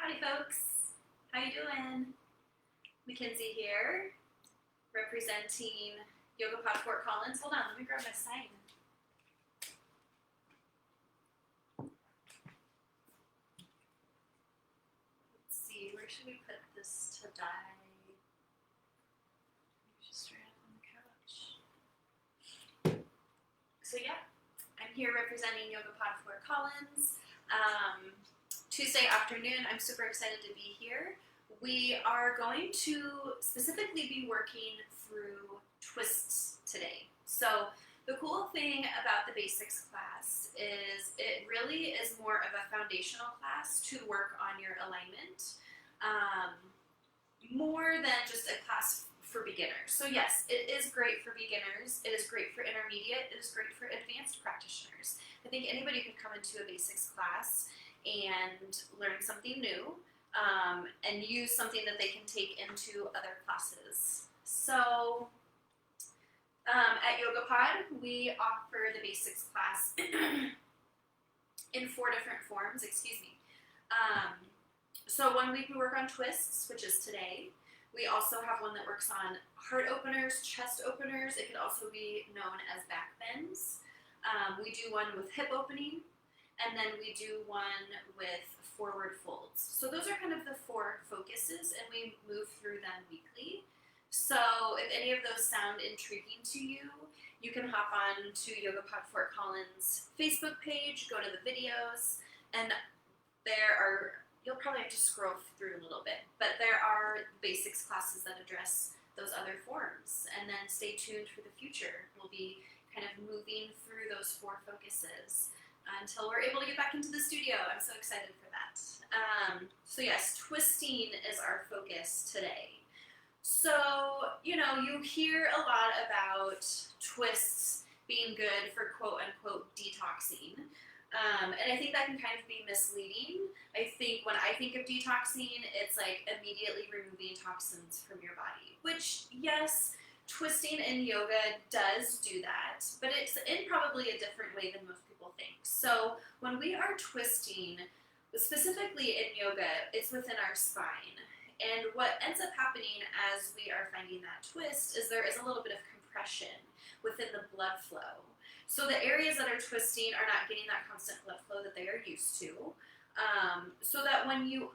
Howdy folks, how you doing? MacKenzie here, representing YogaPod Fort Collins. Hold on, let me grab my sign. Let's see, where should we put this today? Just right up on the couch. So yeah, I'm here representing YogaPod Fort Collins. Tuesday afternoon, I'm super excited to be here. We are going to specifically be working through twists today. So the cool thing about the basics class is it really is more of a foundational class to work on your alignment, more than just a class for beginners. So yes, it is great for beginners, it is great for intermediate, it is great for advanced practitioners. I think anybody could come into a basics class and learn something new, and use something that they can take into other classes. So at YogaPod, we offer the basics class in 4 different forms, So 1 week we work on twists, which is today. We also have one that works on heart openers, chest openers. It could also be known as back bends. We do one with hip opening, and then we do one with forward folds. So those are kind of the 4 focuses, and we move through them weekly. So if any of those sound intriguing to you, you can hop on to YogaPod Fort Collins Facebook page, go to the videos, and there are, you'll probably have to scroll through a little bit, but there are basics classes that address those other forms. And then stay tuned for the future. We'll be kind of moving through those 4 focuses until we're able to get back into the studio. I'm so excited for that. So yes, twisting is our focus today. So, you know, you hear a lot about twists being good for quote-unquote detoxing. And I think that can kind of be misleading. I think when I think of detoxing, it's like immediately removing toxins from your body, which, yes, twisting in yoga does do that, but it's in probably a different way than most people think. So when we are twisting, specifically in yoga, it's within our spine. And what ends up happening as we are finding that twist is there is a little bit of compression within the blood flow. So the areas that are twisting are not getting that constant blood flow that they are used to. So that when you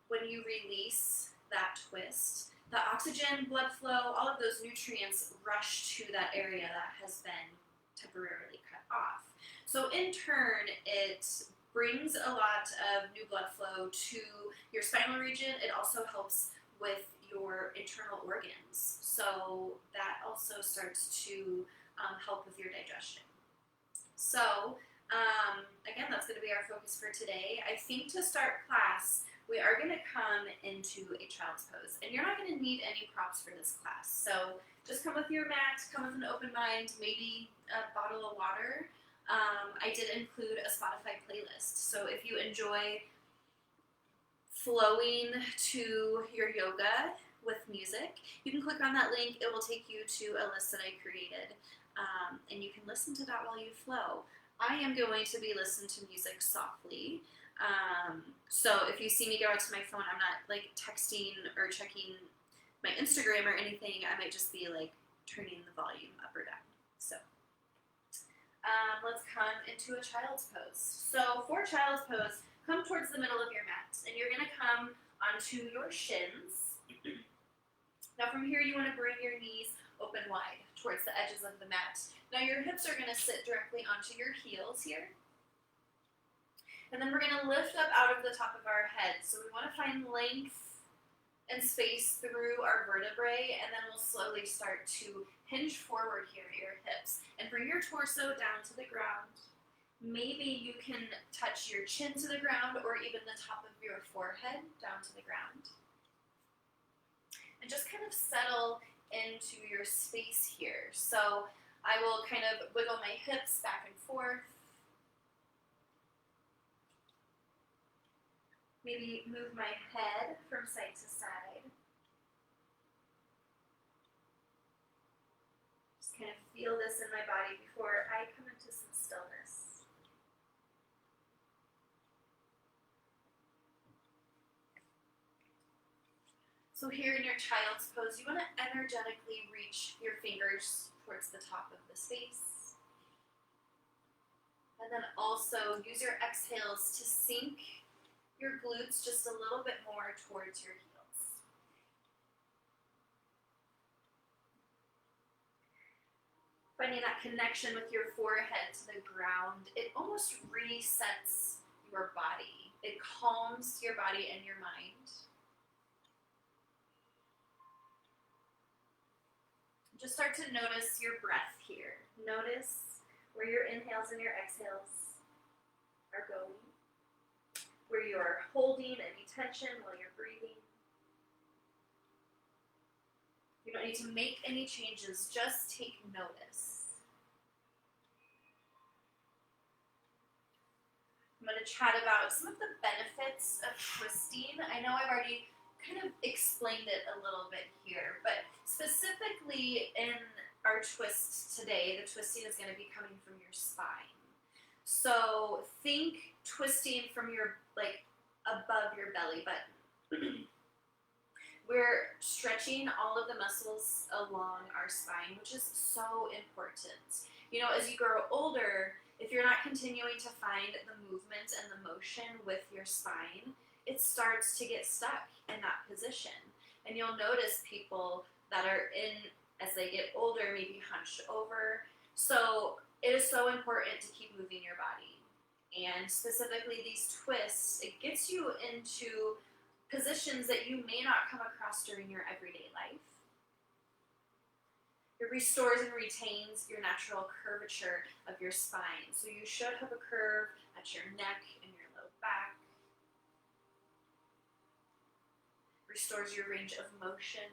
release that twist, the oxygen, blood flow, all of those nutrients rush to that area that has been temporarily cut off. So in turn, it brings a lot of new blood flow to your spinal region. It also helps with your internal organs. So that also starts to help with your digestion. So again, that's going to be our focus for today. I think to start class, we are going to come into a child's pose, and you're not going to need any props for this class. So just come with your mat, come with an open mind, maybe a bottle of water. I did include a Spotify playlist, so if you enjoy flowing to your yoga with music, you can click on that link. It will take you to a list that I created, and you can listen to that while you flow. I am going to be listening to music softly. So if you see me go out to my phone, I'm not like texting or checking my Instagram or anything. I might just be like turning the volume up or down. So let's come into a child's pose. So for child's pose, come towards the middle of your mat, and you're going to come onto your shins. Now from here, you want to bring your knees open wide towards the edges of the mat. Now your hips are going to sit directly onto your heels here. And then we're going to lift up out of the top of our head. So we want to find length and space through our vertebrae, and then we'll slowly start to hinge forward here at your hips. And bring your torso down to the ground. Maybe you can touch your chin to the ground, or even the top of your forehead down to the ground. And just kind of settle into your space here. So I will kind of wiggle my hips back and forth. Maybe move my head from side to side. Just kind of feel this in my body before I come into some stillness. So here in your child's pose, you want to energetically reach your fingers towards the top of the space. And then also use your exhales to sink your glutes just a little bit more towards your heels. Finding that connection with your forehead to the ground, it almost resets your body. It calms your body and your mind. Just start to notice your breath here. Notice where your inhales and your exhales are going, where you are holding any tension while you're breathing. You don't need to make any changes, just take notice. I'm going to chat about some of the benefits of twisting. I know I've already kind of explained it a little bit here, but specifically in our twist today, the twisting is going to be coming from your spine. So think twisting from your, like, above your belly button. We're stretching all of the muscles along our spine, which is so important. You know, as you grow older, if you're not continuing to find the movement and the motion with your spine, it starts to get stuck in that position. And you'll notice people that are in, as they get older, maybe hunched over. So it is so important to keep moving your body. And specifically these twists, it gets you into positions that you may not come across during your everyday life. It restores and retains your natural curvature of your spine. So you should have a curve at your neck and your low back. Restores your range of motion.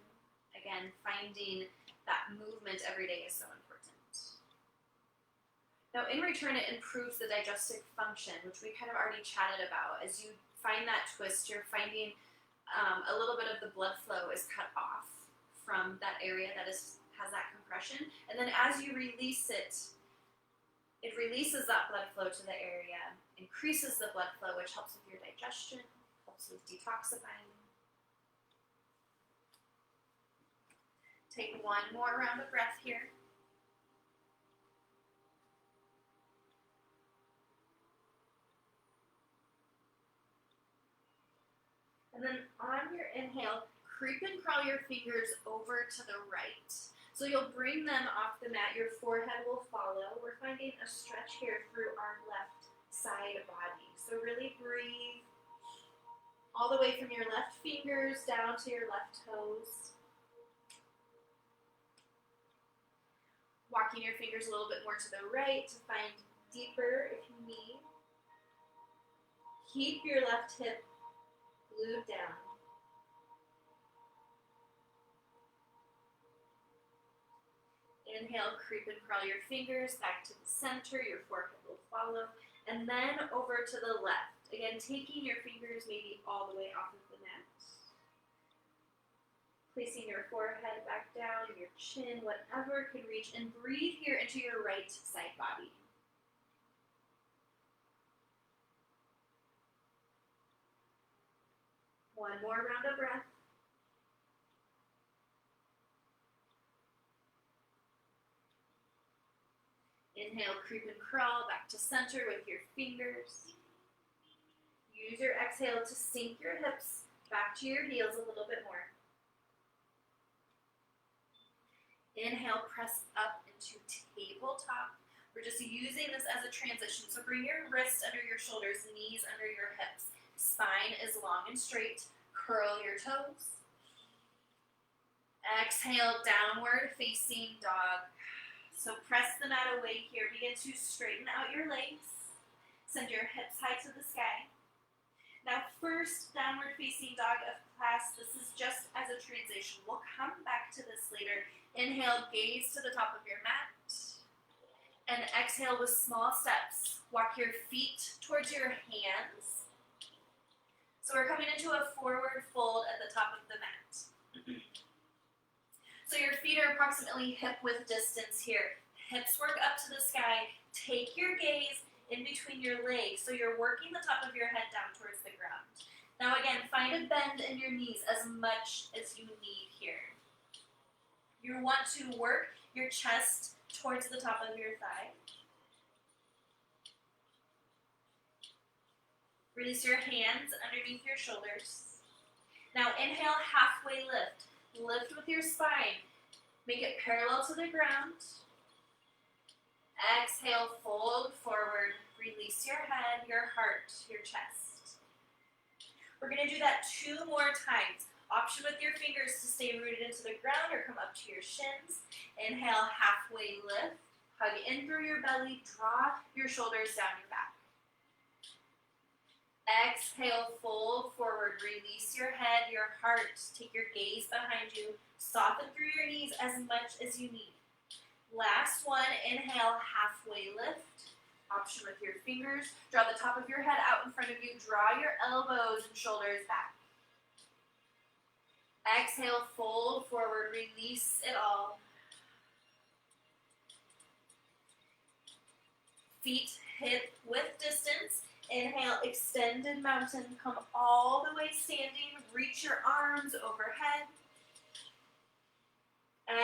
Again, finding that movement every day is so important. Now, in return, it improves the digestive function, which we kind of already chatted about. As you find that twist, you're finding a little bit of the blood flow is cut off from that area that has that compression. And then as you release it, it releases that blood flow to the area, increases the blood flow, which helps with your digestion, helps with detoxifying. Take one more round of breath here. And then on your inhale, creep and crawl your fingers over to the right. So you'll bring them off the mat, your forehead will follow. We're finding a stretch here through our left side body. So really breathe all the way from your left fingers down to your left toes. Walking your fingers a little bit more to the right to find deeper if you need. Keep your left hip glued down. Inhale, creep and crawl your fingers back to the center, your forehead will follow, and then over to the left. Again, taking your fingers maybe all the way off of the mat. Placing your forehead back down, your chin, whatever can reach, and breathe here into your right side body. One more round of breath. Inhale, creep and crawl back to center with your fingers. Use your exhale to sink your hips back to your heels a little bit more. Inhale, press up into tabletop. We're just using this as a transition. So bring your wrists under your shoulders, knees under your hips. Spine is long and straight. Curl your toes. Exhale, downward facing dog. So press the mat away here. Begin to straighten out your legs. Send your hips high to the sky. Now, first downward facing dog of class. This is just as a transition. We'll come back to this later. Inhale, gaze to the top of your mat. And exhale with small steps. Walk your feet towards your hands. So we're coming into a forward fold at the top of the mat. So your feet are approximately hip-width distance here. Hips work up to the sky. Take your gaze in between your legs. So you're working the top of your head down towards the ground. Now again, find a bend in your knees as much as you need here. You want to work your chest towards the top of your thigh. Release your hands underneath your shoulders. Now inhale, halfway lift. Lift with your spine. Make it parallel to the ground. Exhale, fold forward. Release your head, your heart, your chest. We're going to do that 2 more times. Option with your fingers to stay rooted into the ground or come up to your shins. Inhale, halfway lift. Hug in through your belly. Draw your shoulders down your back. Exhale, fold forward. Release your head, your heart. Take your gaze behind you. Soften through your knees as much as you need. Last one, inhale, halfway lift. Option with your fingers. Draw the top of your head out in front of you. Draw your elbows and shoulders back. Exhale, fold forward. Release it all. Feet hip width distance. Inhale, extended mountain. Come all the way standing. Reach your arms overhead.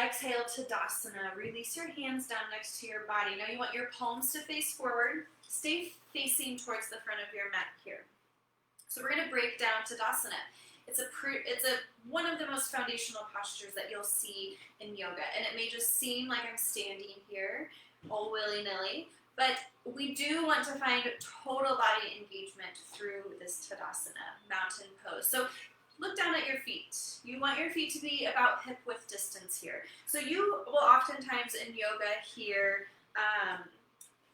Exhale, Tadasana. Release your hands down next to your body. Now you want your palms to face forward. Stay facing towards the front of your mat here. So we're going to break down Tadasana. It's one of the most foundational postures that you'll see in yoga. And it may just seem like I'm standing here all willy-nilly, but we do want to find total body engagement through this Tadasana, mountain pose. So look down at your feet. You want your feet to be about hip width distance here. So you will oftentimes in yoga here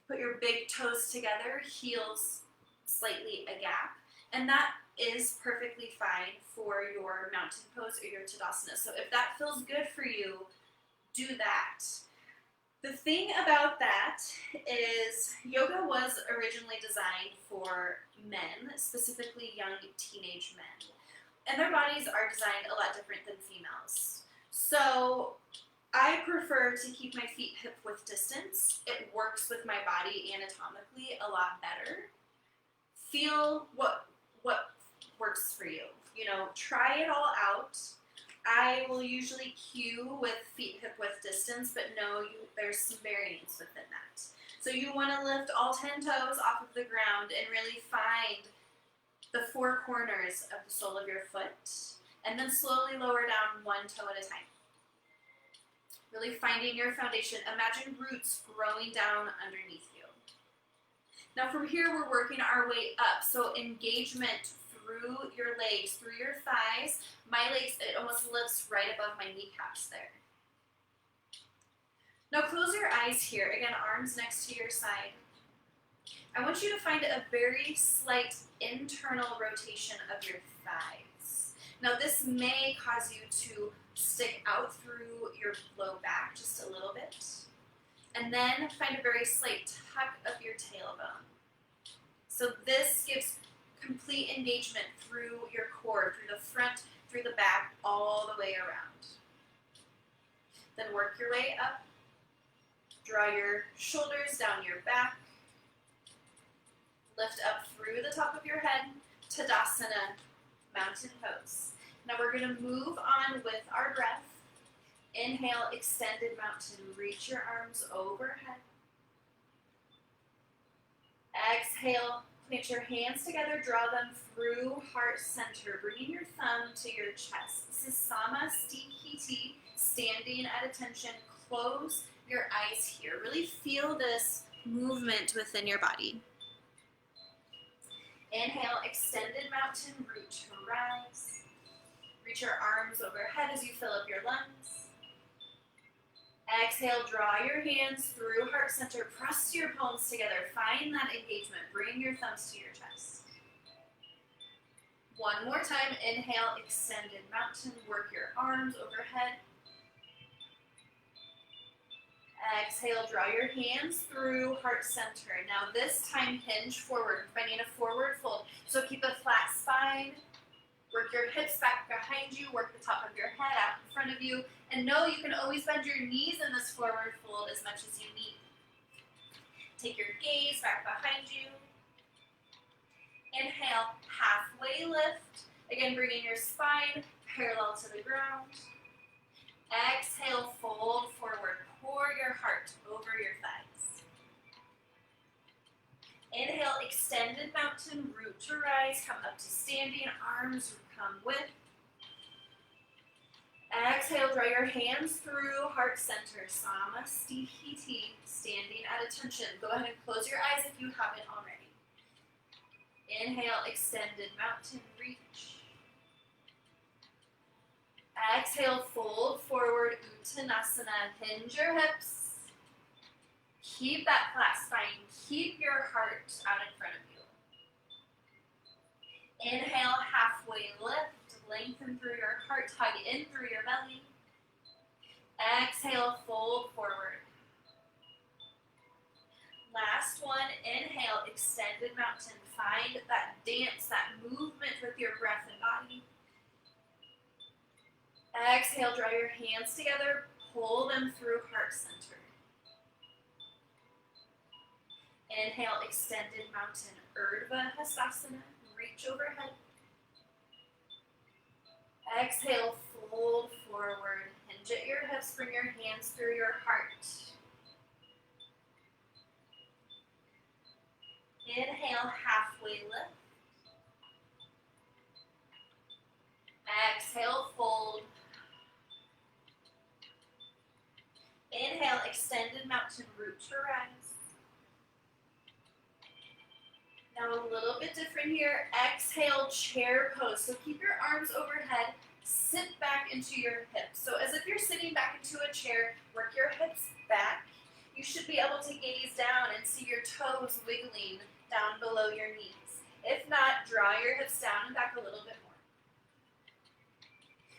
put your big toes together, heels slightly a gap, and that is perfectly fine for your mountain pose or your Tadasana. So if that feels good for you, do that. The thing about that is yoga was originally designed for men, specifically young teenage men. And their bodies are designed a lot different than females. So I prefer to keep my feet hip width distance. It works with my body anatomically a lot better. Feel what works for you. You know, try it all out. I will usually cue with feet hip width distance, but no, there's some variance within that. So you want to lift all 10 toes off of the ground and really find the 4 corners of the sole of your foot, and then slowly lower down 1 toe at a time. Really finding your foundation. Imagine roots growing down underneath you. Now from here, we're working our way up. So engagement through your legs, through your thighs. My legs, it almost lifts right above my kneecaps there. Now close your eyes here. Again, arms next to your side. I want you to find a very slight internal rotation of your thighs. Now this may cause you to stick out through your low back just a little bit. And then find a very slight tuck of your tailbone. So this gives complete engagement through your core, through the front, through the back, all the way around. Then work your way up. Draw your shoulders down your back. Lift up through the top of your head, Tadasana, mountain pose. Now we're going to move on with our breath. Inhale, extended mountain. Reach your arms overhead. Exhale, plant your hands together, draw them through heart center, bringing your thumb to your chest. This is Samasthiti, standing at attention. Close your eyes here. Really feel this movement within your body. Inhale, extended mountain, root to rise. Reach your arms overhead as you fill up your lungs. Exhale, draw your hands through heart center. Press your palms together. Find that engagement. Bring your thumbs to your chest. One more time. Inhale, extended mountain. Work your arms overhead. Exhale, draw your hands through heart center. Now this time hinge forward, finding a forward fold. So keep a flat spine. Work your hips back behind you. Work the top of your head out in front of you. And know you can always bend your knees in this forward fold as much as you need. Take your gaze back behind you. Inhale, halfway lift. Again, bringing your spine parallel to the ground. Exhale, fold forward. Pour your heart over your thighs. Inhale, extended mountain, root to rise. Come up to standing, arms come with. Exhale, draw your hands through heart center, Samastiti, standing at attention. Go ahead and close your eyes if you haven't already. Inhale, extended mountain, reach. Exhale, fold forward, Uttanasana, hinge your hips. Keep that flat spine, keep your heart out in front of you. Inhale, halfway lift, lengthen through your heart, hug in through your belly. Exhale, fold forward. Last one, inhale, extended mountain. Find that dance, that movement with your breath and body. Exhale, draw your hands together, pull them through heart center. Inhale, extended mountain, Urdhva Hastasana, reach overhead. Exhale, fold forward, hinge at your hips, bring your hands through your heart. Inhale, halfway lift. Exhale, fold. Inhale, extended mountain, root to rise. Now a little bit different here. Exhale, chair pose. So keep your arms overhead, sit back into your hips. So as if you're sitting back into a chair, work your hips back. You should be able to gaze down and see your toes wiggling down below your knees. If not, draw your hips down and back a little bit more.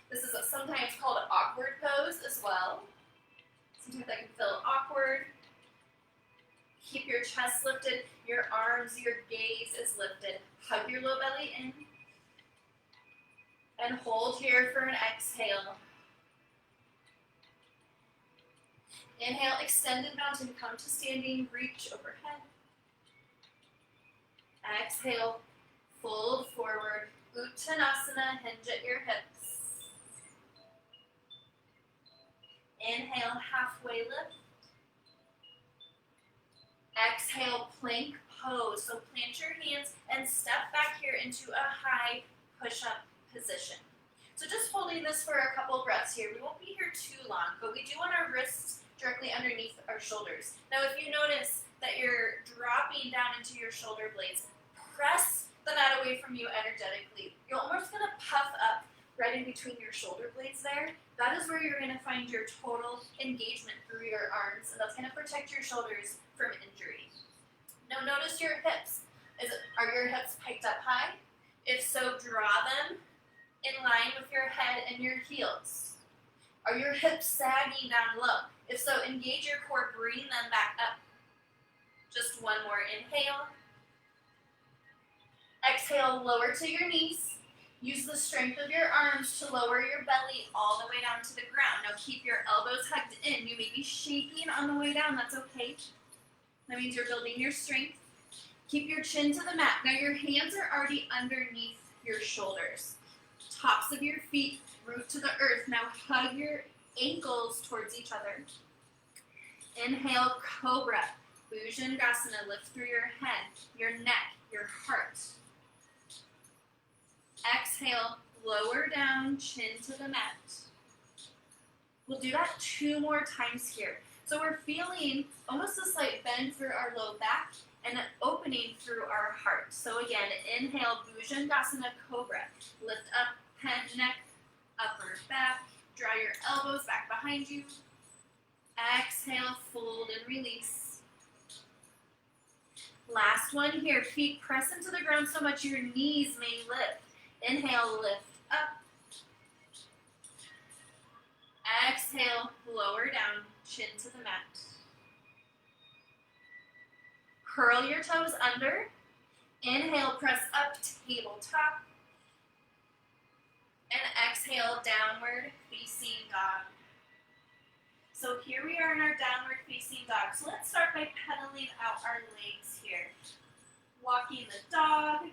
This is sometimes called an awkward pose as well. Sometimes that can feel awkward. Keep your chest lifted, your arms, your gaze is lifted. Hug your low belly in. And hold here for an exhale. Inhale, extended mountain, come to standing, reach overhead. Exhale, fold forward, Uttanasana, hinge at your hips. Inhale, halfway lift. Exhale, plank pose. So plant your hands and step back here into a high push-up position. So just holding this for a couple breaths here. We won't be here too long, but we do want our wrists directly underneath our shoulders. Now if you notice that you're dropping down into your shoulder blades, press the mat away from you energetically. You're almost going to puff up right in between your shoulder blades there. That is where you're going to find your total engagement through your arms, and that's going to protect your shoulders from injury. Now notice your hips. Are your hips piped up high? If so, draw them in line with your head and your heels. Are your hips sagging down low? If so, engage your core, bring them back up. Just one more inhale. Exhale, lower to your knees. Use the strength of your arms to lower your belly all the way down to the ground. Now keep your elbows hugged in. You may be shaking on the way down, that's okay. That means you're building your strength. Keep your chin to the mat. Now your hands are already underneath your shoulders. Tops of your feet root to the earth. Now hug your ankles towards each other. Inhale, cobra. Bhujangasana, lift through your head, your neck, your heart. Exhale, lower down, chin to the mat. We'll do that 2 more times here. So we're feeling almost a slight bend through our low back and an opening through our heart. So again, inhale, Bhujangasana, cobra. Lift up, head, neck, upper back. Draw your elbows back behind you. Exhale, fold and release. Last one here. Feet press into the ground so much your knees may lift. Inhale, lift up. Exhale, lower down, chin to the mat. Curl your toes under. Inhale, press up, tabletop. And exhale, downward facing dog. So here we are in our downward facing dog. So let's start by pedaling out our legs here. Walking the dog,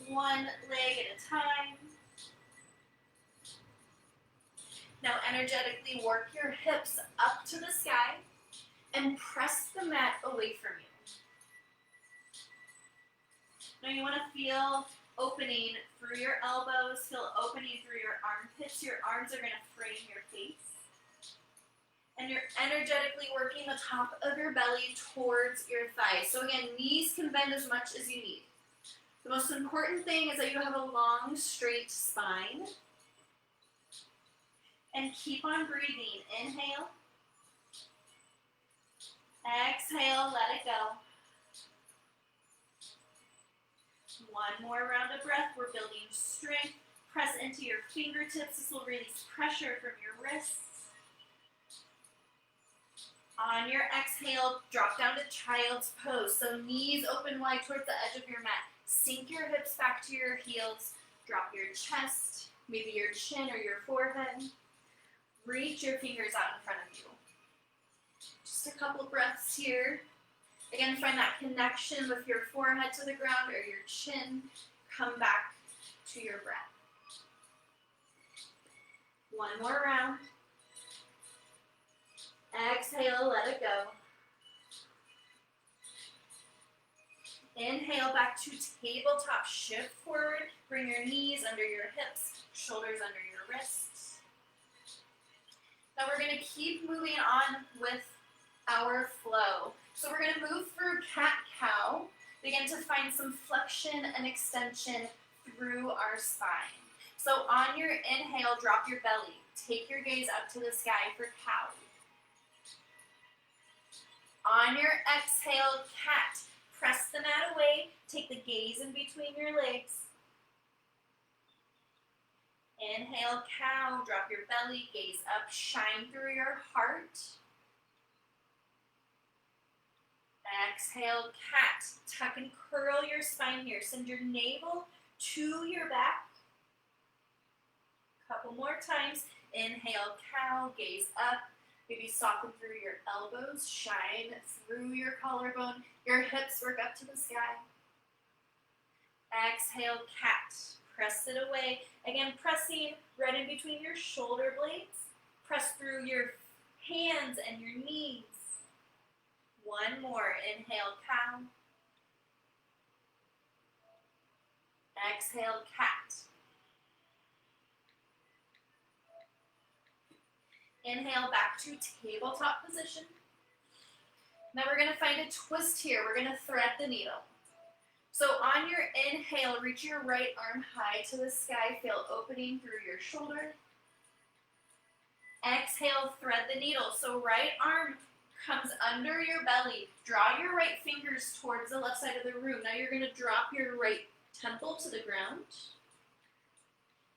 one leg at a time. Now energetically work your hips up to the sky and press the mat away from you. Now you want to feel opening through your elbows, feel opening through your armpits. Your arms are going to frame your face. And you're energetically working the top of your belly towards your thighs. So again, knees can bend as much as you need. The most important thing is that you have a long, straight spine. And keep on breathing. Inhale. Exhale, let it go. One more round of breath. We're building strength. Press into your fingertips. This will release pressure from your wrists. On your exhale, drop down to child's pose. So knees open wide towards the edge of your mat. Sink your hips back to your heels. Drop your chest, maybe your chin or your forehead. Reach your fingers out in front of you. Just a couple breaths here. Again, find that connection with your forehead to the ground or your chin. Come back to your breath. One more round. Exhale, let it go. Inhale, back to tabletop. Shift forward. Bring your knees under your hips, shoulders under your wrists. Now we're going to keep moving on with our flow. So we're going to move through cat-cow. Begin to find some flexion and extension through our spine. So on your inhale, drop your belly. Take your gaze up to the sky for cow. On your exhale, cat. Press the mat away. Take the gaze in between your legs. Inhale, cow. Drop your belly. Gaze up. Shine through your heart. Exhale, cat. Tuck and curl your spine here. Send your navel to your back. Couple more times. Inhale, cow. Gaze up. Maybe soften through your elbows, shine through your collarbone. Your hips work up to the sky. Exhale, cat. Press it away. Again, pressing right in between your shoulder blades. Press through your hands and your knees. One more. Inhale, cow. Exhale, cat. Inhale, back to tabletop position. Now we're going to find a twist here. We're going to thread the needle. So on your inhale, reach your right arm high to the sky. Feel opening through your shoulder. Exhale, thread the needle. So right arm comes under your belly. Draw your right fingers towards the left side of the room. Now you're going to drop your right temple to the ground.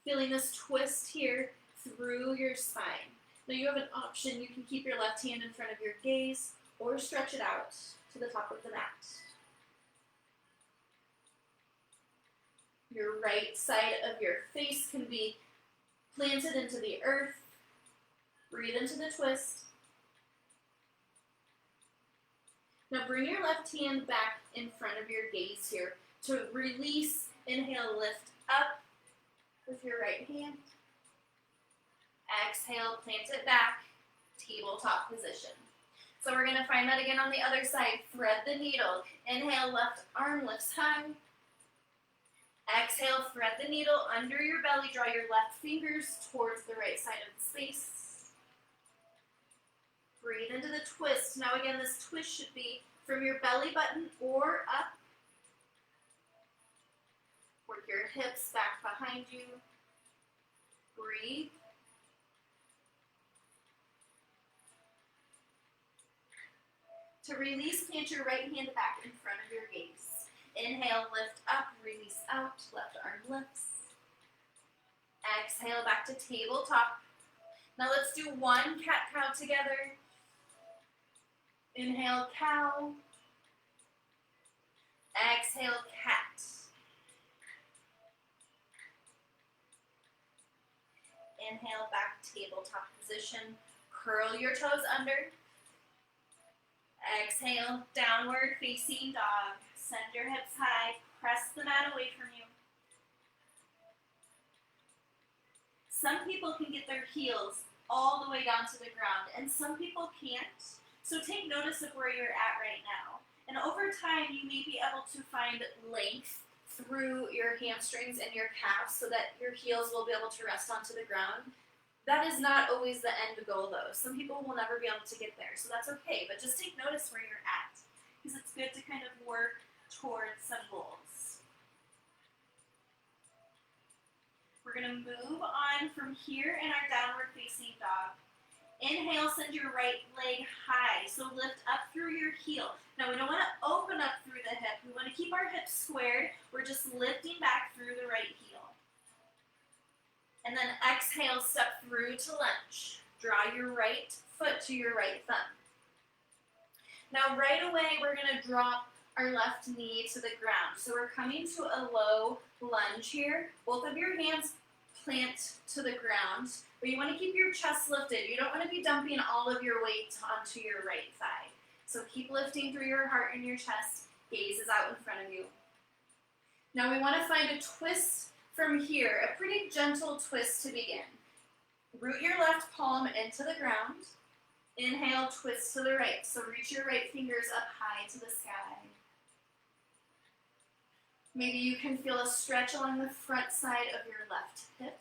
Feeling this twist here through your spine. Now you have an option. You can keep your left hand in front of your gaze or stretch it out to the top of the mat. Your right side of your face can be planted into the earth. Breathe into the twist. Now bring your left hand back in front of your gaze here. To release, inhale, lift up with your right hand. Exhale, plant it back, tabletop position. So we're going to find that again on the other side. Thread the needle. Inhale, left arm lifts high. Exhale, thread the needle under your belly. Draw your left fingers towards the right side of the space. Breathe into the twist. Now again, this twist should be from your belly button or up. Work your hips back behind you. Breathe. To release, plant your right hand back in front of your gaze. Inhale, lift up, release out, left arm lifts. Exhale, back to tabletop. Now let's do one cat-cow together. Inhale, cow. Exhale, cat. Inhale, back tabletop position. Curl your toes under. Exhale, downward facing dog. Send your hips high. Press the mat away from you. Some people can get their heels all the way down to the ground, and some people can't. So take notice of where you're at right now. And over time, you may be able to find length through your hamstrings and your calves so that your heels will be able to rest onto the ground. That is not always the end goal, though. Some people will never be able to get there, so that's okay. But just take notice where you're at, because it's good to kind of work towards some goals. We're going to move on from here in our downward facing dog. Inhale, send your right leg high, so lift up through your heel. Now we don't want to open up through the hip. We want to keep our hips squared. We're just lifting back through the right heel. And then exhale, step through to lunge. Draw your right foot to your right thumb. Now right away, we're going to drop our left knee to the ground. So we're coming to a low lunge here. Both of your hands plant to the ground, but you want to keep your chest lifted. You don't want to be dumping all of your weight onto your right thigh. So keep lifting through your heart and your chest. Gaze is out in front of you. Now we want to find a twist from here, a pretty gentle twist to begin. Root your left palm into the ground. Inhale, twist to the right. So reach your right fingers up high to the sky. Maybe you can feel a stretch along the front side of your left hip.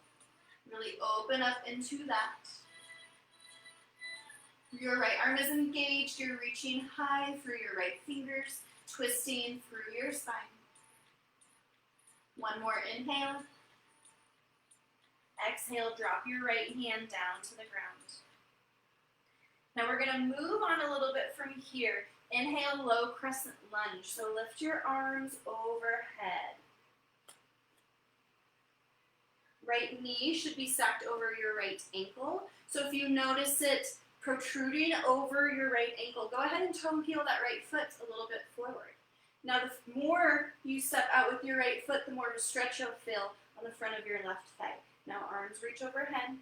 Really open up into that. Your right arm is engaged. You're reaching high through your right fingers, twisting through your spine. One more inhale. Exhale, drop your right hand down to the ground. Now we're going to move on a little bit from here. Inhale, low crescent lunge. So lift your arms overhead. Right knee should be stacked over your right ankle. So if you notice it protruding over your right ankle, go ahead and toe heel that right foot a little bit forward. Now the more you step out with your right foot, the more of a stretch you'll feel on the front of your left thigh. Now arms reach overhead.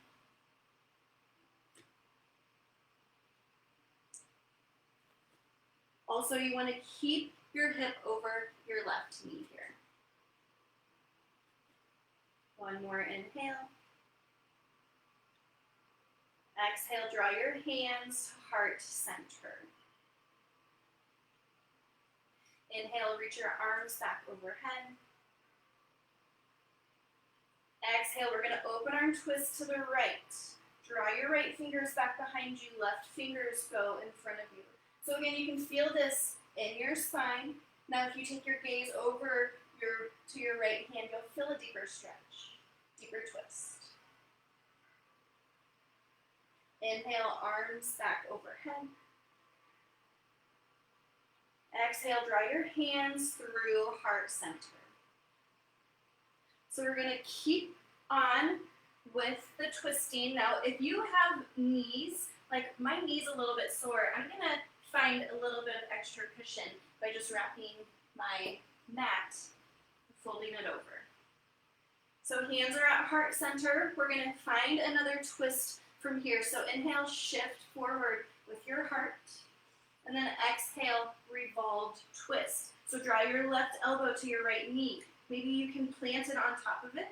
Also, you want to keep your hip over your left knee here. One more inhale. Exhale, draw your hands to heart center. Inhale, reach your arms back overhead. Exhale, we're going to open arm twist to the right. Draw your right fingers back behind you, left fingers go in front of you. So again, you can feel this in your spine. Now if you take your gaze over to your right hand, you'll feel a deeper stretch, deeper twist. Inhale, arms back overhead. Exhale, draw your hands through heart center. So we're going to keep on with the twisting. Now, if you have knees, like my knee's a little bit sore, I'm going to find a little bit of extra cushion by just wrapping my mat, folding it over. So hands are at heart center. We're going to find another twist from here. So inhale, shift forward with your heart. And then exhale, revolved twist. So draw your left elbow to your right knee. Maybe you can plant it on top of it.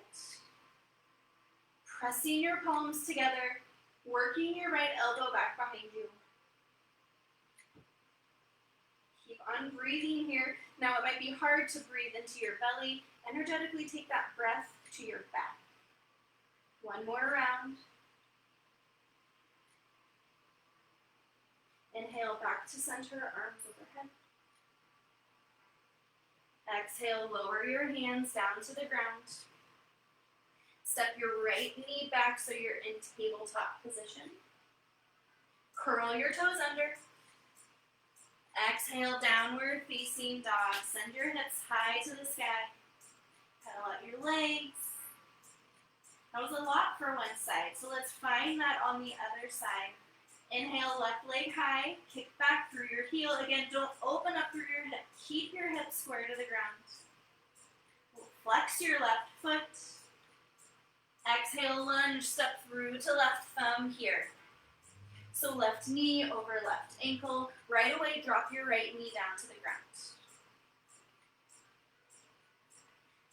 Pressing your palms together, working your right elbow back behind you. Keep on breathing here. Now it might be hard to breathe into your belly. Energetically take that breath to your back. One more round. Inhale, back to center, arms overhead. Exhale, lower your hands down to the ground. Step your right knee back so you're in tabletop position. Curl your toes under. Exhale, downward facing dog. Send your hips high to the sky. Pedal out your legs. That was a lot for one side, so let's find that on the other side. Inhale, left leg high, kick back through your heel. Again, don't open up through your hip. Keep your hips square to the ground. Flex your left foot. Exhale, lunge, step through to left thumb here. So left knee over left ankle. Right away, drop your right knee down to the ground.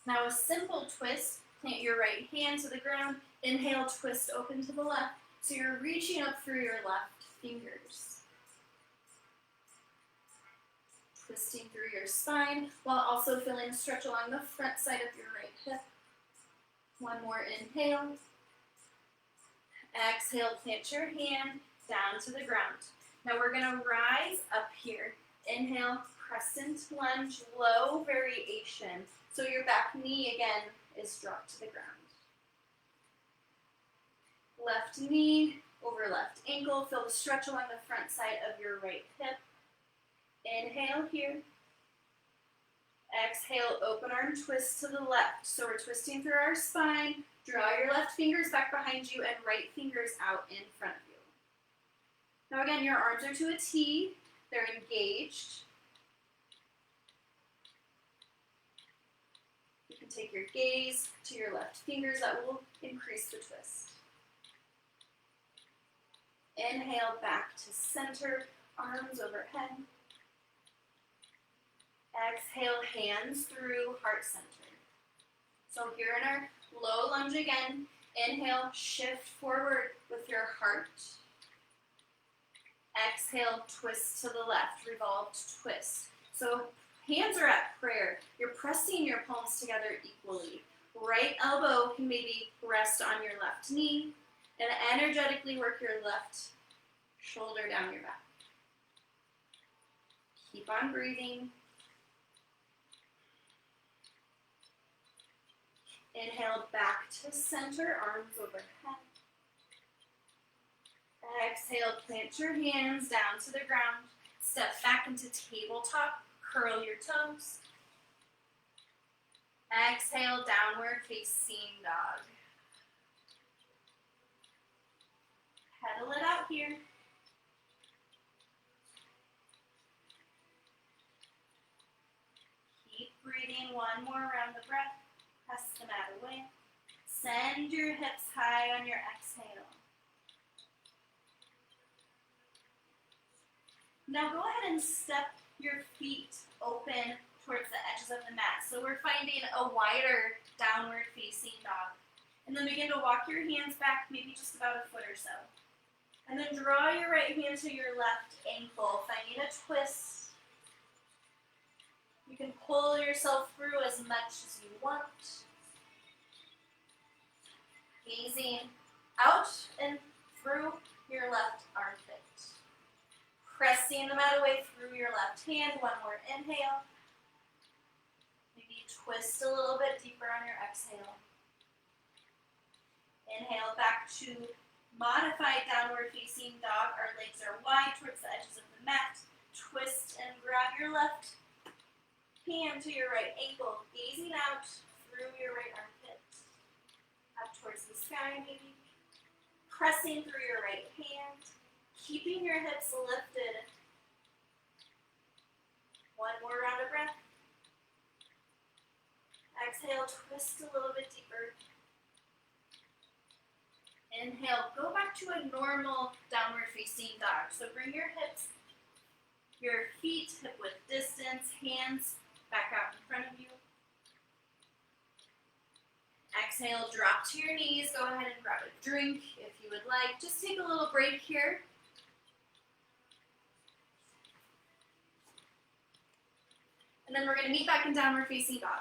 Now a simple twist, plant your right hand to the ground. Inhale, twist open to the left. So you're reaching up through your left fingers. Twisting through your spine while also feeling a stretch along the front side of your right hip. One more inhale. Exhale, plant your hand down to the ground. Now we're going to rise up here. Inhale, crescent lunge, low variation. So your back knee again is dropped to the ground. Left knee over left ankle. Feel the stretch along the front side of your right hip. Inhale here. Exhale, open arm twist to the left. So we're twisting through our spine. Draw your left fingers back behind you and right fingers out in front of you. Now again, your arms are to a T. They're engaged. You can take your gaze to your left fingers. That will increase the twist. Inhale, back to center, arms overhead. Exhale, hands through heart center. So here in our low lunge again, inhale, shift forward with your heart. Exhale, twist to the left, revolved twist. So hands are at prayer. You're pressing your palms together equally. Right elbow can maybe rest on your left knee and energetically work your left shoulder down your back. Keep on breathing. Inhale, back to center, arms overhead. Exhale, plant your hands down to the ground. Step back into tabletop, curl your toes. Exhale, downward facing dog. Pedal it out here. Keep breathing, one more round of breath. Press the mat away. Send your hips high on your exhale. Now go ahead and step your feet open towards the edges of the mat. So we're finding a wider downward facing dog. And then begin to walk your hands back, maybe just about a foot or so. And then draw your right hand to your left ankle, finding a twist. You can pull yourself through as much as you want. Gazing out and through your left armpit. Pressing the mat away through your left hand. One more inhale. Maybe twist a little bit deeper on your exhale. Inhale back to modified downward facing dog. Our legs are wide towards the edges of the mat. Twist and grab your left hand to your right ankle, gazing out through your right armpit. Up towards the sky maybe. Pressing through your right hand. Keeping your hips lifted. One more round of breath. Exhale, twist a little bit deeper. Inhale, go back to a normal downward facing dog. So bring your hips, your feet hip width distance, hands back out in front of you. Exhale, drop to your knees. Go ahead and grab a drink if you would like. Just take a little break here. And then we're going to meet back in downward facing dog.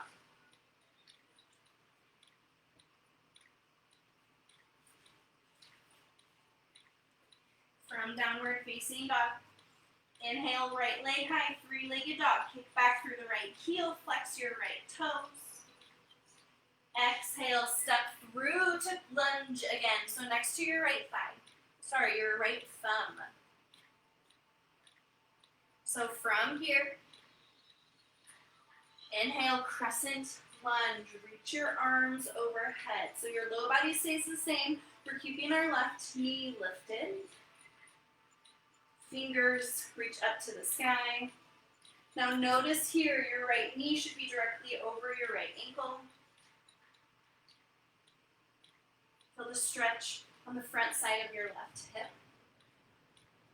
From downward facing dog, inhale, right leg high, three-legged dog. Kick back through the right heel, flex your right toes. Exhale, step through to lunge again. So next to your right thigh, your right thumb. So from here, inhale, crescent lunge. Reach your arms overhead. So your low body stays the same. We're keeping our left knee lifted. Fingers reach up to the sky. Now notice here, your right knee should be directly over your right ankle. Feel the stretch on the front side of your left hip.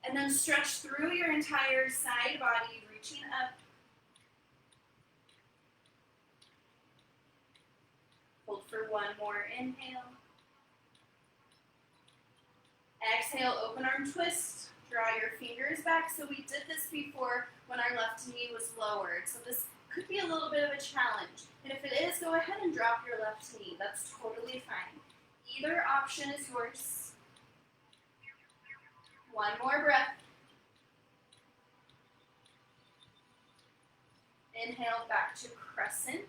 And then stretch through your entire side body, reaching up. Hold for One more inhale. Exhale, open arm twist. Draw your fingers back. So we did this before when our left knee was lowered. So this could be a little bit of a challenge. And if it is, go ahead and drop your left knee. That's totally fine. Either option is yours. One more breath. Inhale, back to crescent.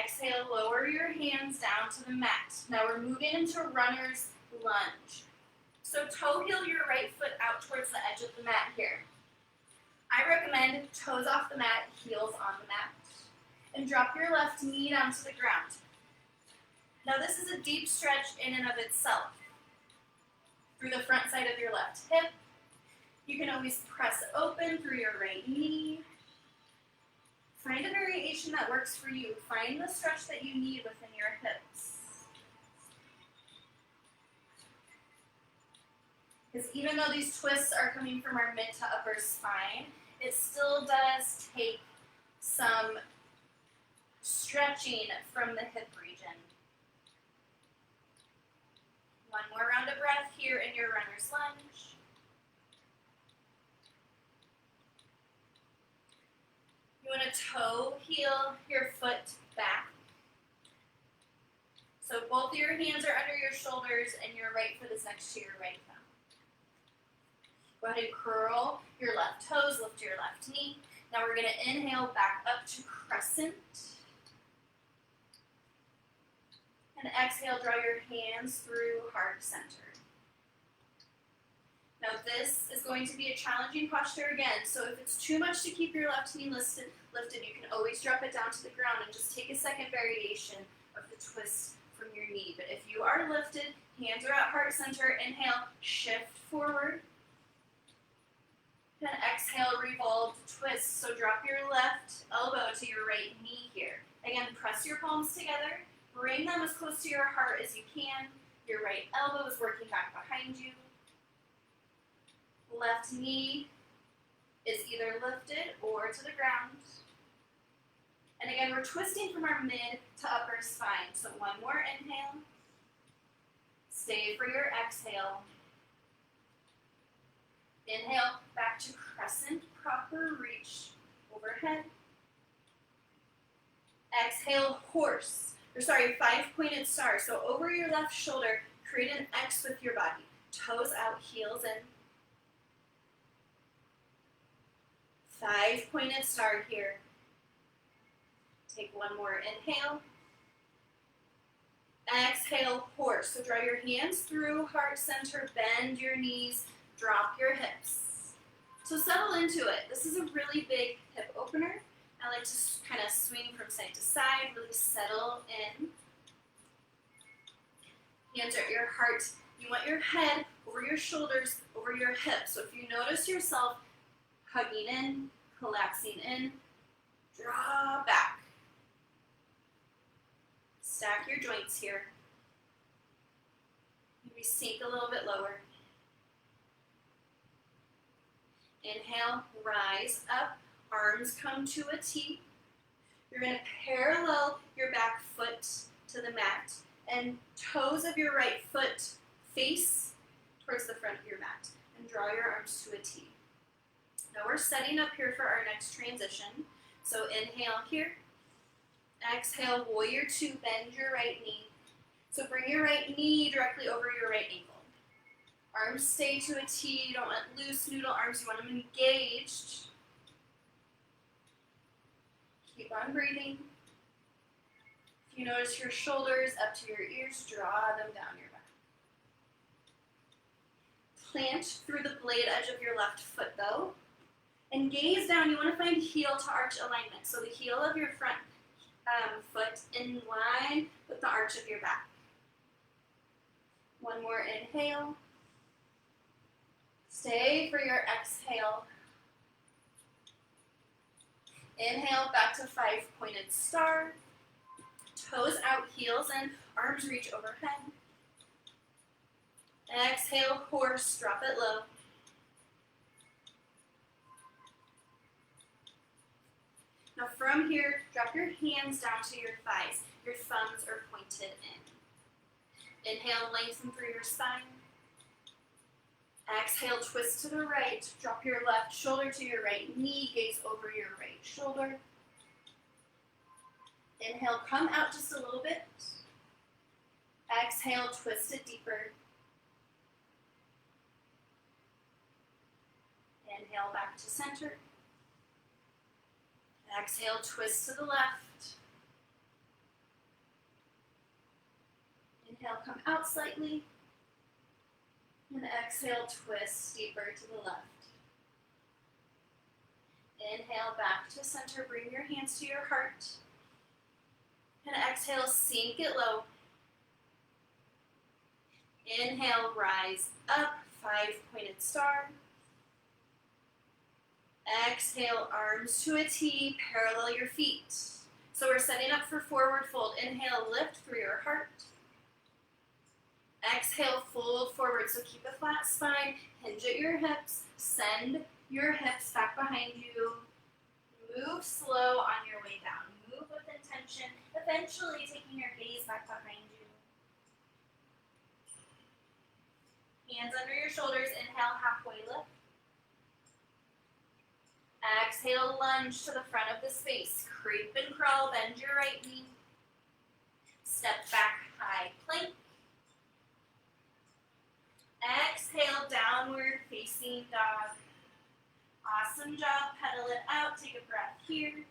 Exhale, lower your hands down to the mat. Now we're moving into runner's lunge. So toe heel your right foot out towards the edge of the mat here. I recommend toes off the mat, heels on the mat. And drop your left knee down to the ground. Now this is a deep stretch in and of itself. Through the front side of your left hip. You can always press open through your right knee. Find a variation that works for you. Find the stretch that you need within your hips. Because even though these twists are coming from our mid to upper spine, it still does take some stretching from the hip region. One more round of breath here in your runner's lunge. You want to toe heel your foot back. So both of your hands are under your shoulders and your right foot is next to your right thumb. Go ahead and curl your left toes, lift your left knee. Now we're going to inhale back up to crescent. And exhale, draw your hands through heart center. Now this is going to be a challenging posture again, so if it's too much to keep your left knee lifted, you can always drop it down to the ground and just take a second variation of the twist from your knee. But if you are lifted, hands are at heart center, inhale, shift forward. And exhale, revolve, twist. So drop your left elbow to your right knee here. Again, press your palms together, bring them as close to your heart as you can. Your right elbow is working back behind you. Left knee is either lifted or to the ground. And again, we're twisting from our mid to upper spine. So one more inhale. Stay for your exhale. Inhale, back to crescent, proper reach overhead. Exhale, five-pointed star. So over your left shoulder, create an X with your body. Toes out, heels in. Five-pointed star here. Take one more inhale. Exhale, horse. So draw your hands through heart center, bend your knees, drop your hips. So settle into it. This is a really big hip opener. I like to kind of swing from side to side, really settle in. Hands are at your heart. You want your head over your shoulders, over your hips. So if you notice yourself hugging in, collapsing in, draw back. Stack your joints here. Maybe sink a little bit lower. Inhale, rise up, arms come to a T. You're going to parallel your back foot to the mat and toes of your right foot face towards the front of your mat and draw your arms to a T. Now we're setting up here for our next transition. So inhale here. Exhale, warrior two, bend your right knee. So bring your right knee directly over your right ankle. Arms stay to a T. You don't want loose noodle arms. You want them engaged. Keep on breathing. If you notice your shoulders up to your ears, draw them down your back. Plant through the blade edge of your left foot though. And gaze down. You want to find heel to arch alignment. So the heel of your front foot in line with the arch of your back. One more inhale. Stay for your exhale. Inhale, back to five-pointed star. Toes out, heels in, arms reach overhead. Exhale, horse, drop it low. Now from here, drop your hands down to your thighs. Your thumbs are pointed in. Inhale, lengthen through your spine. Exhale, twist to the right. Drop your left shoulder to your right knee, gaze over your right shoulder. Inhale, come out just a little bit. Exhale, twist it deeper. Inhale, back to center. Exhale, twist to the left. Inhale, come out slightly. And exhale, twist deeper to the left. Inhale, back to center. Bring your hands to your heart. And exhale, sink it low. Inhale, rise up, 5-pointed star. Exhale, arms to a T, parallel your feet. So we're setting up for forward fold. Inhale, lift through your heart. Exhale, fold forward. So keep a flat spine, hinge at your hips, send your hips back behind you. Move slow on your way down. Move with intention, eventually taking your gaze back behind you. Hands under your shoulders, inhale, halfway lift. Exhale, lunge to the front of the space. Creep and crawl, bend your right knee. Step back, high plank. Exhale, downward facing dog. Awesome job, pedal it out, take a breath here.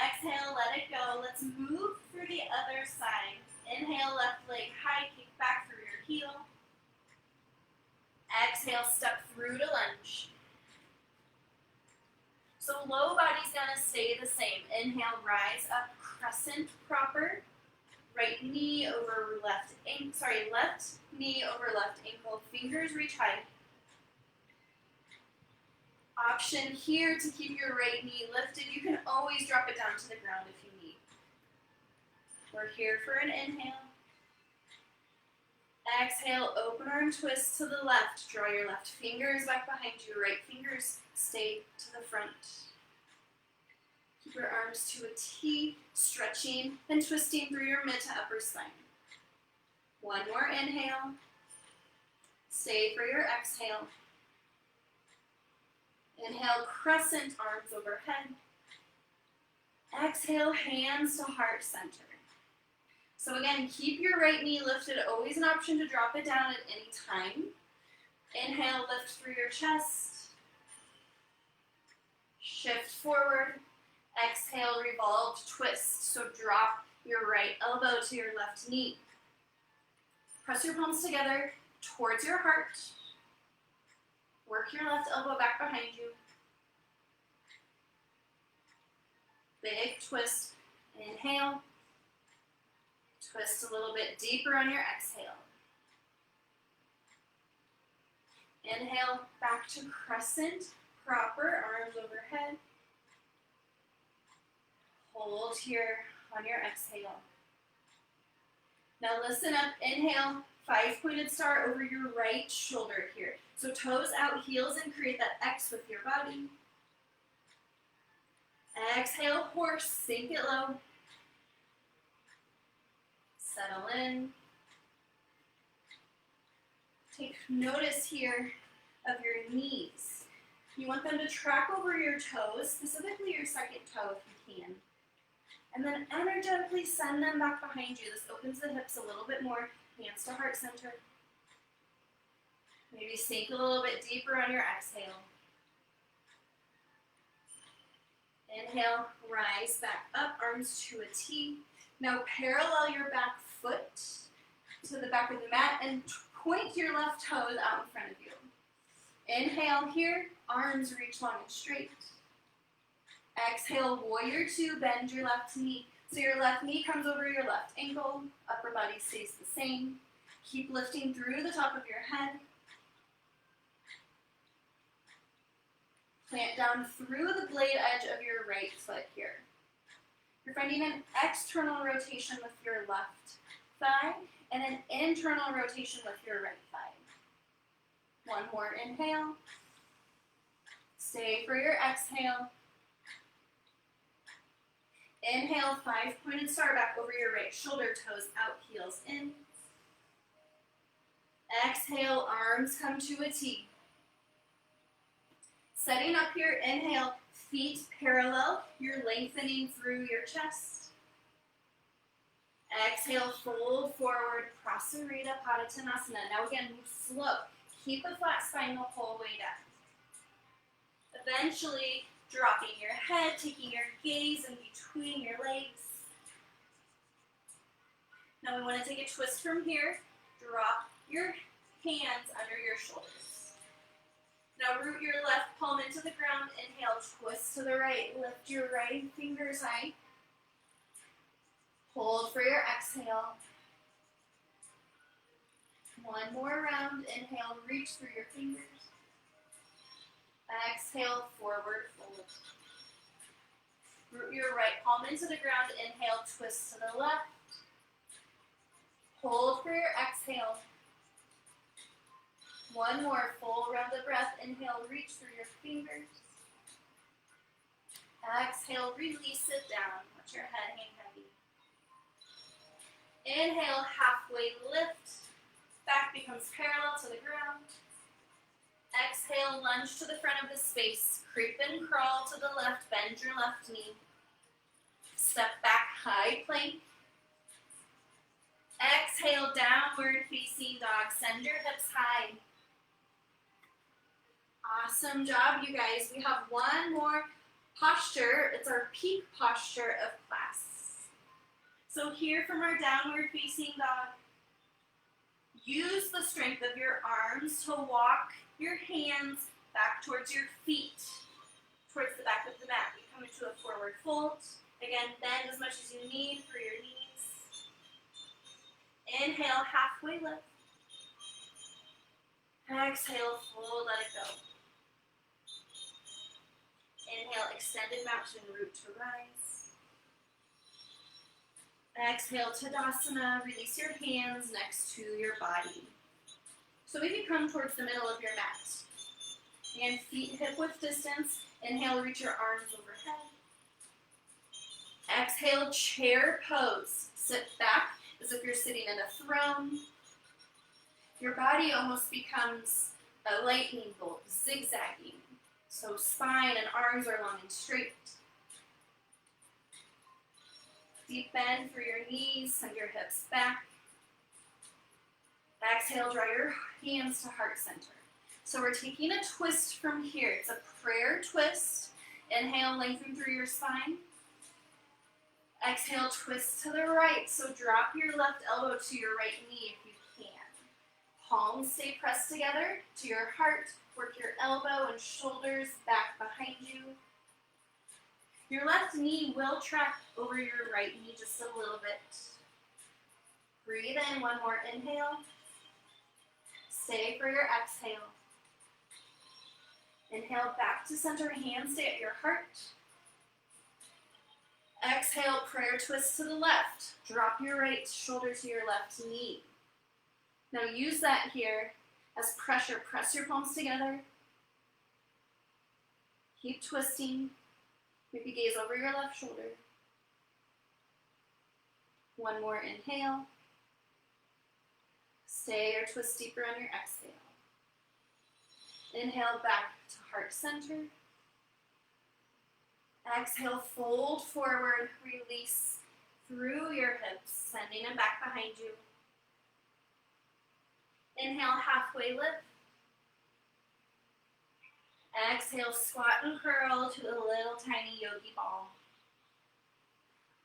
Exhale, let it go. Let's move through the other side. Inhale, left leg high, kick back through your heel. Exhale, step through to lunge. So low body's gonna stay the same. Inhale, rise up, crescent proper. Right knee over left ankle, left knee over left ankle, fingers reach high. Option here to keep your right knee lifted. You can always drop it down to the ground if you need. We're here for an inhale. Exhale, open arm twist to the left. Draw your left fingers back behind you. Right fingers stay to the front. Keep your arms to a T, stretching and twisting through your mid to upper spine. One more inhale. Stay for your exhale. Inhale, crescent, arms overhead. Exhale, hands to heart center. So again, keep your right knee lifted. Always an option to drop it down at any time. Inhale, lift through your chest. Shift forward. Exhale, revolve, twist. So drop your right elbow to your left knee. Press your palms together towards your heart. Work your left elbow back behind you. Big twist. Inhale. Twist a little bit deeper on your exhale. Inhale, back to crescent, proper, arms overhead. Hold here on your exhale. Now listen up, inhale, 5-pointed star over your right shoulder here. So toes out, heels in, create that X with your body. Exhale, horse, sink it low. Settle in. Take notice here of your knees. You want them to track over your toes, specifically your second toe if you can. And then energetically send them back behind you. This opens the hips a little bit more, hands to heart center. Maybe sink a little bit deeper on your exhale. Inhale, rise back up, arms to a T. Now parallel your back foot to the back of the mat and point your left toes out in front of you. Inhale here, arms reach long and straight. Exhale, warrior two, bend your left knee. So your left knee comes over your left ankle, upper body stays the same. Keep lifting through the top of your head. Plant down through the blade edge of your right foot here. You're finding an external rotation with your left thigh and an internal rotation with your right thigh. One more inhale. Stay for your exhale. Inhale, 5-pointed star back over your right shoulder, toes out, heels in. Exhale, arms come to a T. Setting up here, inhale, feet parallel, you're lengthening through your chest. Exhale, fold forward, Prasarita Padottanasana. Now again, move slow. Keep a flat spine the whole way down. Eventually, dropping your head, taking your gaze in between your legs. Now we want to take a twist from here. Drop your hands under your shoulders. Now root your left palm into the ground. Inhale, twist to the right. Lift your right fingers high. Hold for your exhale. One more round. Inhale, reach through your fingers. Exhale, forward fold. Root your right palm into the ground. Inhale, twist to the left. Hold for your exhale. One more full round of breath. Inhale, reach through your fingers. Exhale, release it down. Let your head hang heavy. Inhale, halfway lift. Back becomes parallel to the ground. Exhale, lunge to the front of the space. Creep and crawl to the left. Bend your left knee. Step back, high plank. Exhale, downward facing dog. Send your hips high. Awesome job, you guys. We have one more posture. It's our peak posture of class. So here from our downward facing dog, use the strength of your arms to walk your hands back towards your feet, towards the back of the mat. You come into a forward fold. Again, bend as much as you need for your knees. Inhale, halfway lift. Exhale, fold, let it go. Inhale, extended mountain, root to rise. Exhale, Tadasana, release your hands next to your body. So we can come towards the middle of your mat. Again, feet hip-width distance. Inhale, reach your arms overhead. Exhale, chair pose. Sit back as if you're sitting in a throne. Your body almost becomes a lightning bolt, zigzagging. So spine and arms are long and straight. Deep bend through your knees, send your hips back. Exhale, draw your hands to heart center. So we're taking a twist from here. It's a prayer twist. Inhale, lengthen through your spine. Exhale, twist to the right. So drop your left elbow to your right knee if you can. Palms stay pressed together to your heart. Work your elbow and shoulders back behind you. Your left knee will track over your right knee just a little bit. Breathe in, one more inhale. Stay for your exhale. Inhale, back to center, hands stay at your heart. Exhale, prayer twist to the left. Drop your right shoulder to your left knee. Now use that here as pressure. Press your palms together. Keep twisting. Maybe gaze over your left shoulder. One more inhale. Stay or twist deeper on your exhale. Inhale, back to heart center. Exhale, fold forward, release through your hips, sending them back behind you. Inhale, halfway lift. Exhale, squat and curl to a little tiny yogi ball.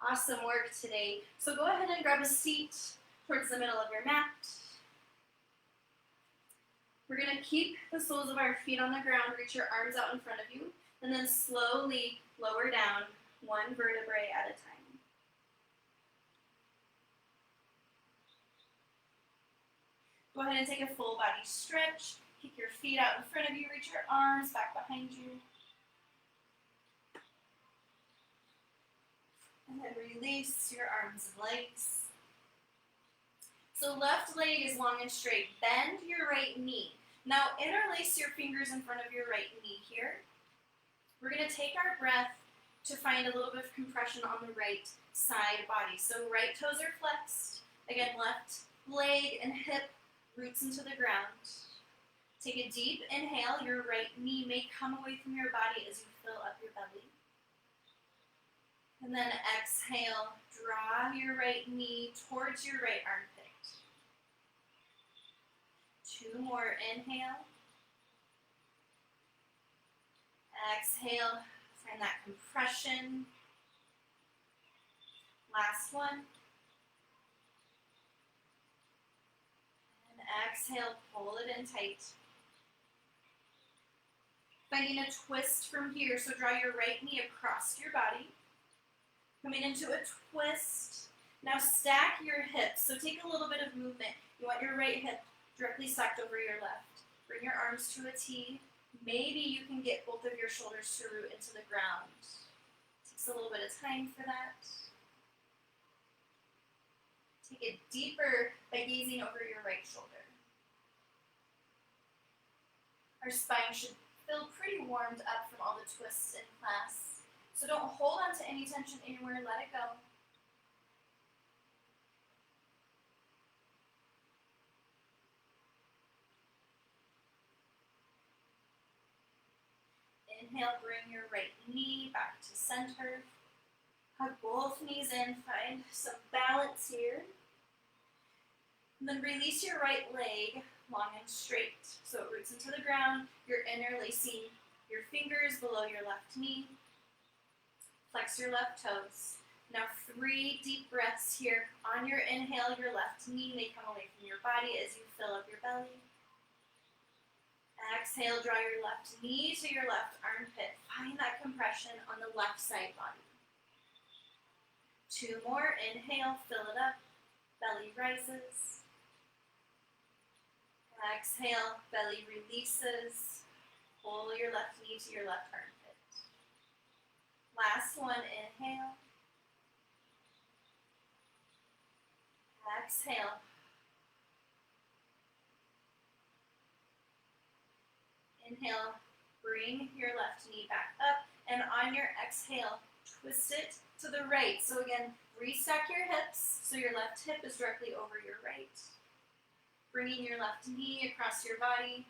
Awesome work today. So go ahead and grab a seat towards the middle of your mat. We're going to keep the soles of our feet on the ground, reach your arms out in front of you, and then slowly lower down one vertebrae at a time. Go ahead and take a full body stretch. Kick your feet out in front of you, reach your arms back behind you. And then release your arms and legs. So left leg is long and straight. Bend your right knee. Now interlace your fingers in front of your right knee here. We're going to take our breath to find a little bit of compression on the right side body. So right toes are flexed. Again, left leg and hip roots into the ground. Take a deep inhale. Your right knee may come away from your body as you fill up your belly. And then exhale, draw your right knee towards your right armpit. 2 more, inhale. Exhale, find that compression. Last one. And exhale, pull it in tight. Finding a twist from here, so draw your right knee across your body. Coming into a twist. Now stack your hips, so take a little bit of movement. You want your right hip directly stacked over your left. Bring your arms to a T. Maybe you can get both of your shoulders to root into the ground. Takes a little bit of time for that. Take it deeper by gazing over your right shoulder. Our spine should feel pretty warmed up from all the twists in class. So don't hold on to any tension anywhere, let it go. Inhale, bring your right knee back to center. Hug both knees in, find some balance here. And then release your right leg long and straight. So it roots into the ground. You're interlacing your fingers below your left knee. Flex your left toes. Now 3 deep breaths here. On your inhale, your left knee may come away from your body as you fill up your belly. Exhale, draw your left knee to your left armpit. Find that compression on the left side body. 2 more. Inhale, fill it up. Belly rises. Exhale, belly releases. Pull your left knee to your left armpit. Last one, inhale. Exhale. Inhale, bring your left knee back up, and on your exhale, twist it to the right. So again, restack your hips so your left hip is directly over your right. Bringing your left knee across your body.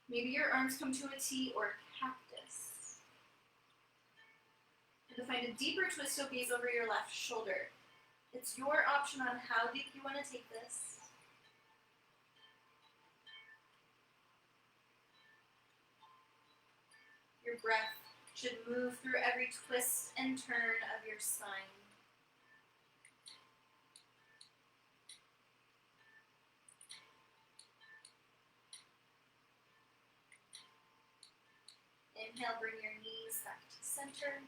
Maybe your arms come to a T or cactus. And to find a deeper twist, you'll gaze over your left shoulder. It's your option on how deep you want to take this. Your breath should move through every twist and turn of your spine. Inhale, bring your knees back to center.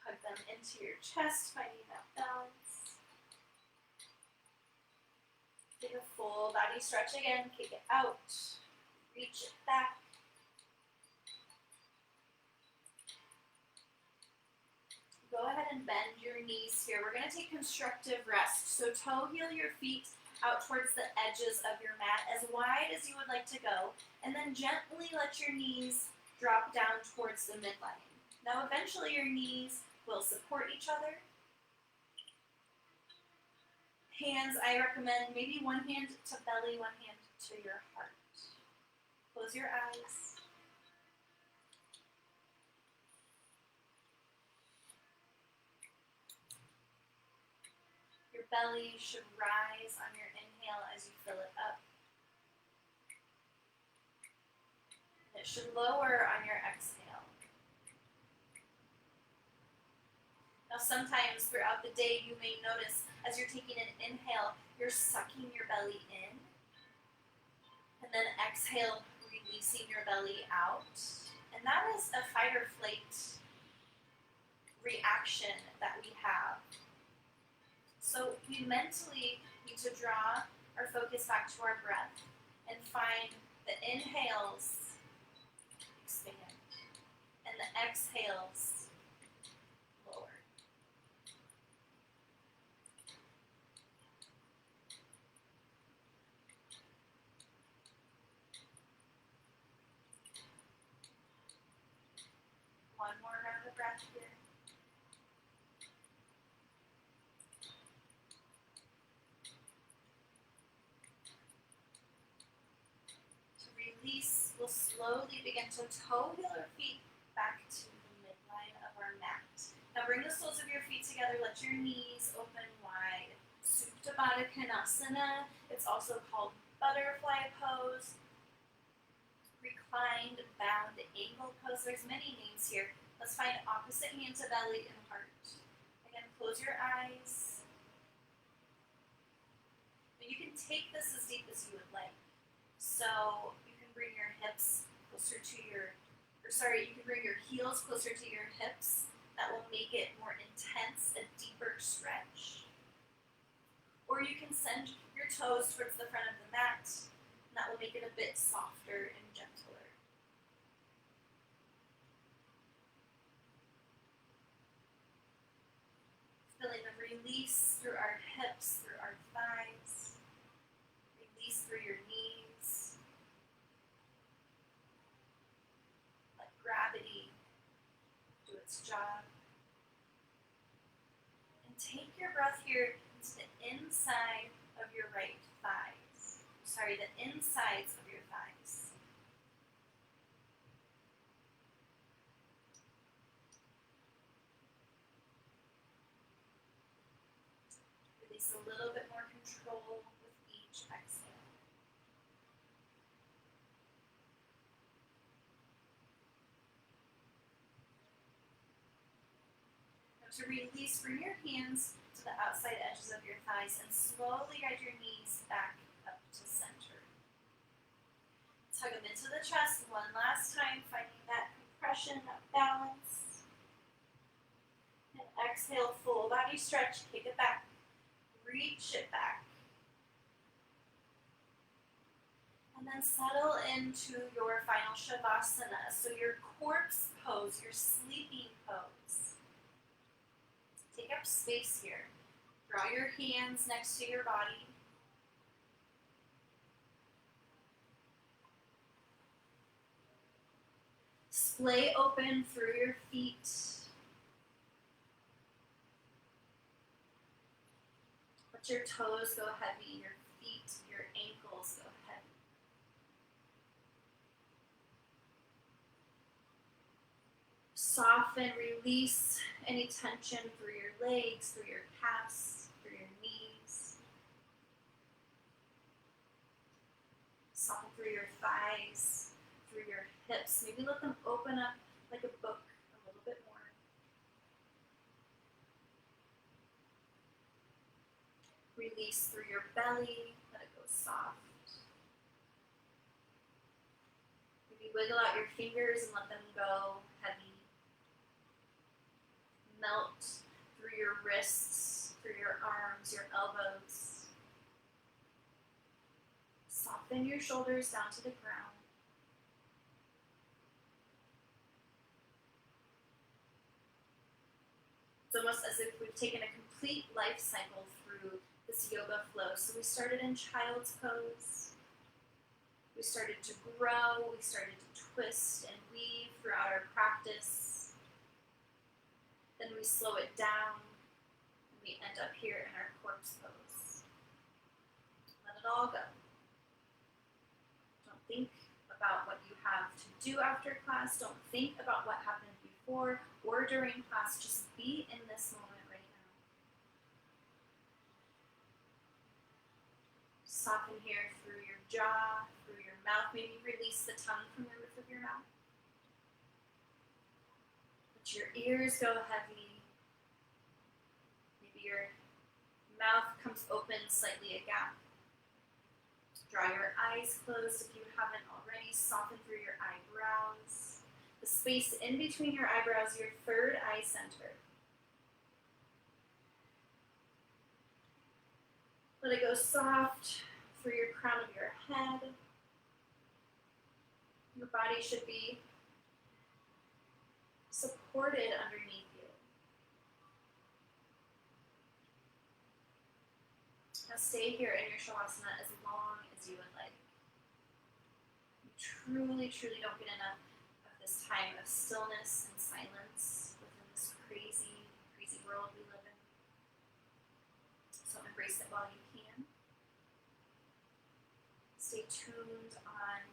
Hug them into your chest, finding that balance. Take a full body stretch again, kick it out, reach it back. Go ahead and bend your knees here. We're going to take constructive rest. So toe heel your feet out towards the edges of your mat as wide as you would like to go. And then gently let your knees drop down towards the midline. Now eventually your knees will support each other. Hands, I recommend maybe one hand to belly, one hand to your heart. Close your eyes. Your belly should rise on your inhale as you fill it up. It should lower on your exhale. Now sometimes throughout the day you may notice as you're taking an inhale, you're sucking your belly in. And then exhale, releasing your belly out. And that is a fight or flight reaction that we have. So we mentally need to draw our focus back to our breath and find the inhales expand and the exhales lower. One more round of breath here. slowly begin to toe heel our feet back to the midline of our mat. Now bring the soles of your feet together, let your knees open wide. Supta Baddha Konasana, it's also called butterfly pose, reclined bound angle pose. There's many names here. Let's find opposite hand to belly and heart. Again, close your eyes. And you can take this as deep as you would like. So you can bring your hips closer to you can bring your heels closer to your hips. That will make it more intense, a deeper stretch. Or you can send your toes towards the front of the mat, and that will make it a bit softer and gentler. Feeling the release through our hips, through our thighs, release through your knees. Let gravity do its job. And take your breath here into the inside of your right thighs. Sorry, the insides of your thighs. Release a little bit more control with each exhale. Now to release, bring your hands to the outside edges of your thighs and slowly guide your knees back up to center. Tug them into the chest one last time, finding that compression, that balance. And exhale, full body stretch, kick it back. Reach it back. And then settle into your final Shavasana. So your corpse pose, your sleeping pose. Take up space here. Draw your hands next to your body. Splay open through your feet. Let your toes go heavy, your feet, your ankles go heavy. Soften, release any tension through your legs, through your calves, through your knees. Soften through your thighs, through your hips. Maybe let them open up like a book a little bit more. Release through your belly, let it go soft. Maybe wiggle out your fingers and let them go heavy. Melt through your wrists, through your arms, your elbows. Soften your shoulders down to the ground. It's almost as if we've taken a complete life cycle through this yoga flow. So we started in child's pose. We started to grow. We started to twist and weave throughout our practice. Then we slow it down, and we end up here in our corpse pose. Let it all go. Don't think about what you have to do after class. Don't think about what happened before or during class. Just be in this moment right now. Soften here through your jaw, through your mouth. Maybe release the tongue from the roof of your mouth. Let your ears go heavy. Maybe your mouth comes open slightly agape. Draw your eyes closed if you haven't already. Soften through your eyebrows. The space in between your eyebrows, your third eye center. Let it go soft through your crown of your head. Your body should be supported underneath you. Now stay here in your Shavasana as long as you would like. You truly, truly don't get enough of this time of stillness and silence within this crazy, crazy world we live in. So embrace it while you can. Stay tuned on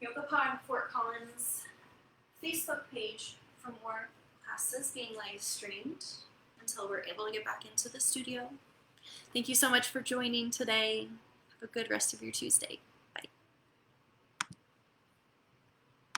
YogaPod Fort Collins Facebook page for more classes being live streamed until we're able to get back into the studio. Thank you so much for joining today. Have a good rest of your Tuesday.